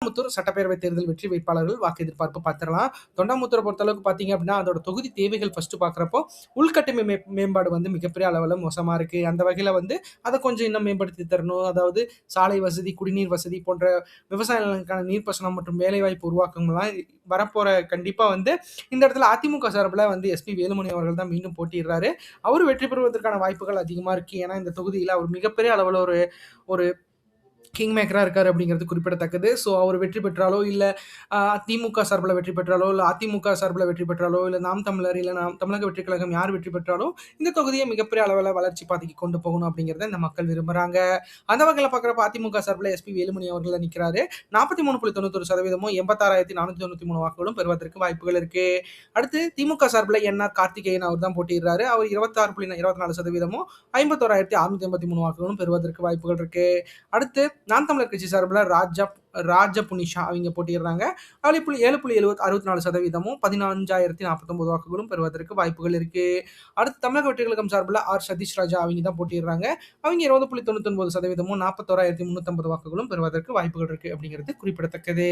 தொண்டாமுத்தூர் சட்டப்பேரவை தேர்தல் வெற்றி வேட்பாளர்கள் வாக்கு எதிர்பார்ப்பு பார்த்துடலாம். தொண்டாமுத்தூரை பொறுத்தளவுக்கு பார்த்தீங்க அப்படின்னா, அதோட தொகுதி தேவைகள் ஃபர்ஸ்ட் பார்க்குறப்போ, உள்கட்டமை மேம்பாடு வந்து மிகப்பெரிய அளவுல மோசமா இருக்கு. அந்த வகையில வந்து அத கொஞ்சம் இன்னும் மேம்படுத்தி தரணும். அதாவது சாலை வசதி, குடிநீர் வசதி போன்ற விவசாய நிலங்களுக்கான நீர்ப்பாசனம் மற்றும் வேலைவாய்ப்பு உருவாக்கங்கள்லாம் வரப்போற கண்டிப்பா வந்து இந்த இடத்துல அதிமுக சார்புல வந்து எஸ்பி வேலுமணி அவர்கள் தான் மீண்டும் போட்டியிடுறாரு. அவரு வெற்றி பெறுவதற்கான வாய்ப்புகள் அதிகமா இருக்கு. ஏன்னா, இந்த தொகுதியில அவர் மிகப்பெரிய அளவுல ஒரு ஒரு கிங் மேக்கரா இருக்காரு அப்படிங்கிறது குறிப்பிடத்தக்கது. ஸோ அவர் வெற்றி பெற்றாலோ, இல்ல திமுக சார்புல வெற்றி பெற்றாலோ, இல்ல அதிமுக சார்புல வெற்றி பெற்றாலோ, இல்ல நாம் தமிழர், இல்ல நாம் தமிழக வெற்றிக் கழகம் யார் வெற்றி பெற்றாலும், இந்த தொகுதிய மிகப்பெரிய அளவுல வளர்ச்சி பாதைக்கு கொண்டு போகணும் அப்படிங்கிறத இந்த மக்கள் விரும்புறாங்க. அந்த வகையில பார்க்குறப்ப அதிமுக சார்புல எஸ்பி வேலுமணி அவர்கள் தான் நிக்கிறாரு. 43.91% 86,493 வாக்குகளும் பெறுவதற்கு வாய்ப்புகள் இருக்கு. அடுத்து திமுக சார்புல என்ஆர் கார்த்திகேயன் அவர் தான் போட்டியிடுறாரு. அவர் 26.24% 51,683 வாக்குகளும் பெறுவதற்கு வாய்ப்புகள் இருக்கு. அடுத்து நாம் தமிழர் கட்சி சார்புல ராஜ புனிஷா அவங்க போட்டியிடுறாங்க. 7.64% 15,049 வாக்குகளும் பெறுவதற்கு வாய்ப்புகள் இருக்கு. அடுத்து தமிழக வெற்றிக் கழகம் சார்புல ஆர் சதீஷ் ராஜா அவங்க தான் போட்டியிடுறாங்க. அவங்க 20.99% 41,350 வாக்குகளும் பெறுவதற்கு வாய்ப்புகள் இருக்கு அப்படிங்கிறது குறிப்பிடத்தக்கது.